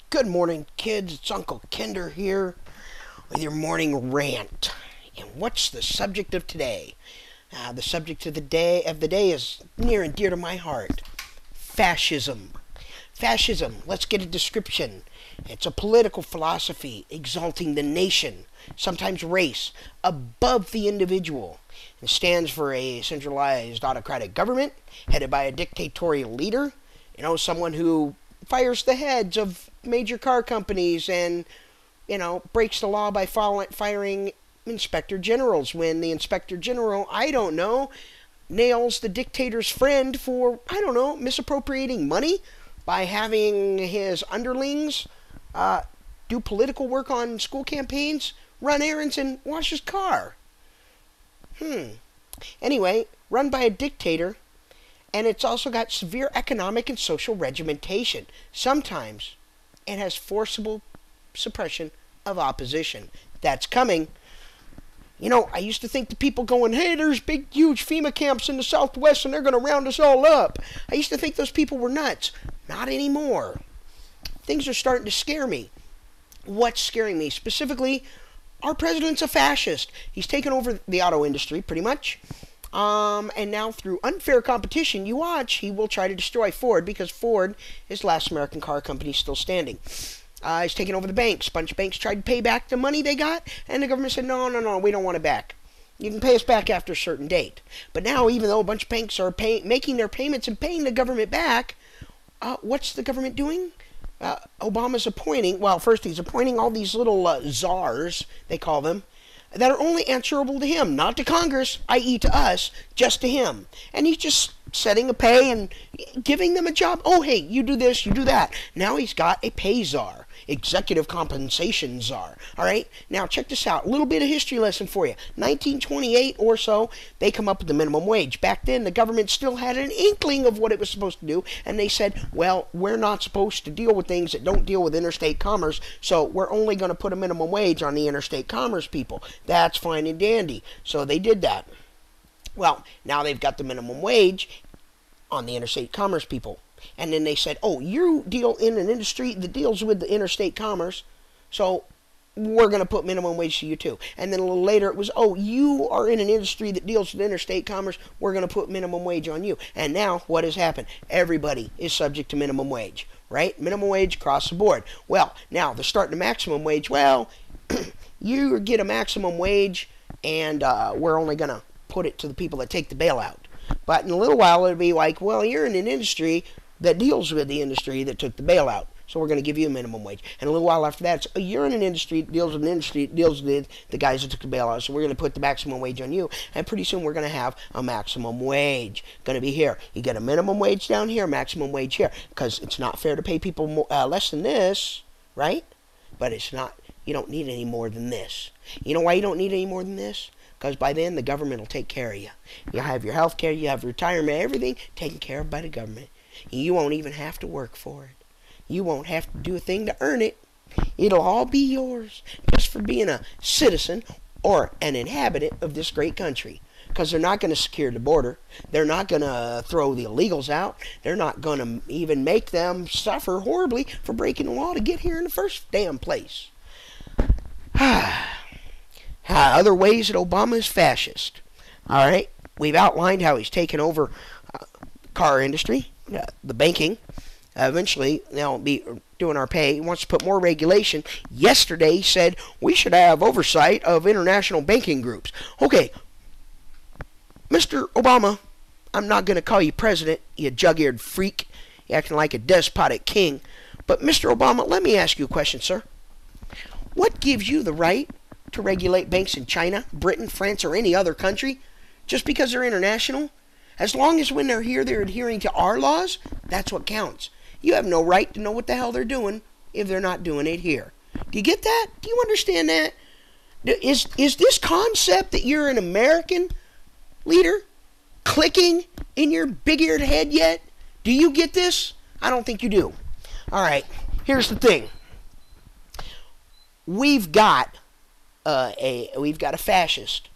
Good morning, kids. It's Uncle Kinder here with your morning rant. And what's the subject of today? The subject of the day is near and dear to my heart. Fascism. Fascism. Let's get a description. It's a political philosophy exalting the nation, sometimes race, above the individual. It stands for a centralized autocratic government headed by a dictatorial leader. Someone who fires the heads of major car companies and, breaks the law by firing inspector generals when the inspector general, nails the dictator's friend for, misappropriating money by having his underlings do political work on school campaigns, run errands, and wash his car. Anyway, run by a dictator. And it's also got severe economic and social regimentation. Sometimes it has forcible suppression of opposition. That's coming. I used to think the people going, hey, there's big, huge FEMA camps in the Southwest and they're going to round us all up. I used to think those people were nuts. Not anymore. Things are starting to scare me. What's scaring me? Specifically, our president's a fascist. He's taken over the auto industry, pretty much. And now through unfair competition, you watch, he will try to destroy Ford because Ford is the last American car company still standing. He's taken over the banks. A bunch of banks tried to pay back the money they got, and the government said, no, we don't want it back. You can pay us back after a certain date. But now, even though a bunch of banks are making their payments and paying the government back, what's the government doing? Obama's appointing, first he's appointing all these little czars, they call them, that are only answerable to him, not to Congress, i.e. to us, just to him. And he's just setting a pay and giving them a job. Oh, hey, you do this, you do that. Now he's got a pay czar, executive compensation czar. All right, now check this out. A little bit of history lesson for you. 1928 or so, they come up with the minimum wage. Back then, the government still had an inkling of what it was supposed to do, and they said, well, we're not supposed to deal with things that don't deal with interstate commerce, so we're only going to put a minimum wage on the interstate commerce people. That's fine and dandy. So they did that. Well, now they've got the minimum wage on the interstate commerce people. And then they said, oh, you deal in an industry that deals with the interstate commerce, so we're going to put minimum wage to you too. And then a little later it was, oh, you are in an industry that deals with interstate commerce, we're going to put minimum wage on you. And now what has happened? Everybody is subject to minimum wage, right? Minimum wage across the board. Well, now they're starting to maximum wage. Well, you get a maximum wage, and we're only going to put it to the people that take the bailout. But in a little while, it'll be like, well, you're in an industry that deals with the industry that took the bailout, so we're going to give you a minimum wage. And a little while after that, it's, you're in an industry that deals with an industry that deals with the guys that took the bailout, so we're going to put the maximum wage on you. And pretty soon, we're going to have a maximum wage. Going to be here. You get a minimum wage down here, maximum wage here, because it's not fair to pay people more, less than this, right? But it's not. You don't need any more than this. You know why you don't need any more than this? Because by then, the government will take care of you. You have your health care, you have retirement, everything taken care of by the government. You won't even have to work for it. You won't have to do a thing to earn it. It'll all be yours just for being a citizen or an inhabitant of this great country. Because they're not going to secure the border. They're not going to throw the illegals out. They're not going to even make them suffer horribly for breaking the law to get here in the first damn place. Other ways that Obama is fascist. All right, we've outlined how he's taken over car industry, the banking. Eventually, they'll be doing our pay. He wants to put more regulation. Yesterday, he said we should have oversight of international banking groups. Okay, Mr. Obama, I'm not going to call you president, you jug-eared freak. You're acting like a despotic king. But, Mr. Obama, let me ask you a question, sir. What gives you the right to regulate banks in China, Britain, France, or any other country just because they're international? As long as when they're here, they're adhering to our laws, that's what counts. You have no right to know what the hell they're doing if they're not doing it here. Do you get that? Do you understand that? Is this concept that you're an American leader clicking in your big-eared head yet? Do you get this? I don't think you do. All right, here's the thing. We've got a fascist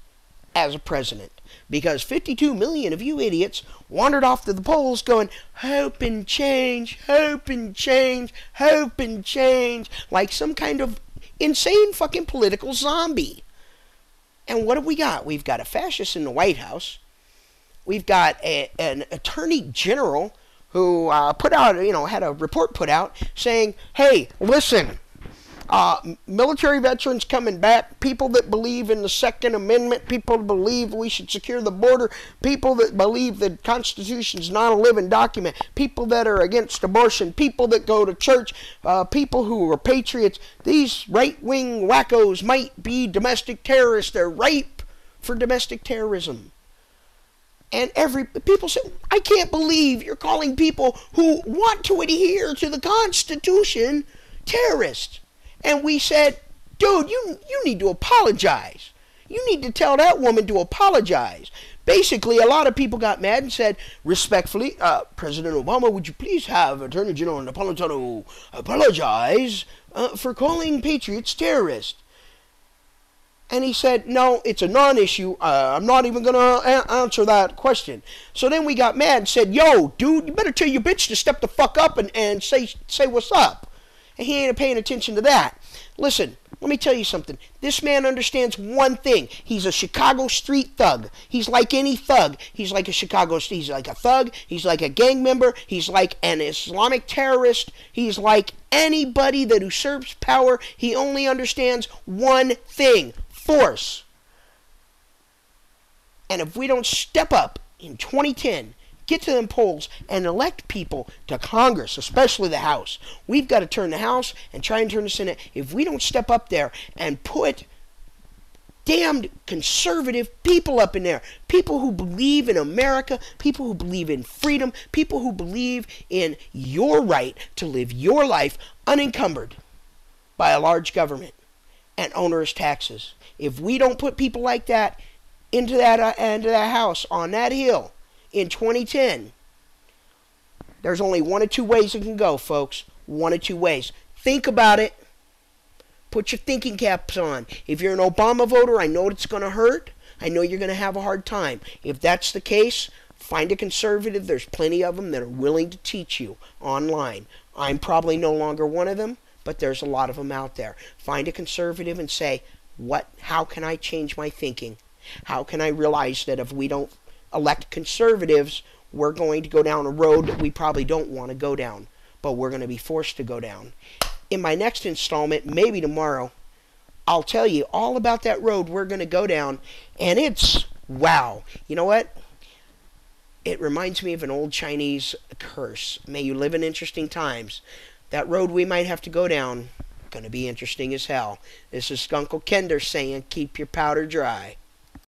as a president. because 52 million of you idiots wandered off to the polls going, hope and change, hope and change, hope and change, like some kind of insane fucking political zombie. And what have we got? We've got a fascist in the White House. We've got an attorney general who put out, had a report put out saying, hey, listen, military veterans coming back, people that believe in the Second Amendment, people that believe we should secure the border, people that believe the Constitution's not a living document, people that are against abortion, people that go to church, people who are patriots, these right-wing wackos might be domestic terrorists. They're ripe for domestic terrorism. And people say, I can't believe you're calling people who want to adhere to the Constitution terrorists. And we said, dude, you need to apologize. You need to tell that woman to apologize. Basically, a lot of people got mad and said, respectfully, President Obama, would you please have Attorney General Napolitano apologize for calling patriots terrorists? And he said, no, it's a non-issue. I'm not even going to answer that question. So then we got mad and said, yo, dude, you better tell your bitch to step the fuck up and say what's up. And he ain't paying attention to that. Listen, let me tell you something. This man understands one thing. He's a Chicago street thug. He's like any thug. He's like he's like a thug. He's like a gang member. He's like an Islamic terrorist. He's like anybody that usurps power. He only understands one thing. Force. And if we don't step up in 2010, get to them polls and elect people to Congress, especially the House. We've got to turn the House and try and turn the Senate. If we don't step up there and put damned conservative people up in there, people who believe in America, people who believe in freedom, people who believe in your right to live your life unencumbered by a large government and onerous taxes. If we don't put people like that into that house on that hill in 2010, there's only one of two ways it can go, folks. One of two ways. Think about it. Put your thinking caps on. If you're an Obama voter, I know it's going to hurt. I know you're going to have a hard time. If that's the case, find a conservative. There's plenty of them that are willing to teach you online. I'm probably no longer one of them, but there's a lot of them out there. Find a conservative and say, how can I change my thinking? How can I realize that if we don't elect conservatives, we're going to go down a road that we probably don't want to go down, but we're going to be forced to go down. In my next installment, maybe tomorrow, I'll tell you all about that road we're going to go down, and it's, wow. You know what? It reminds me of an old Chinese curse. May you live in interesting times. That road we might have to go down, going to be interesting as hell. This is Skunkle Kender saying, keep your powder dry.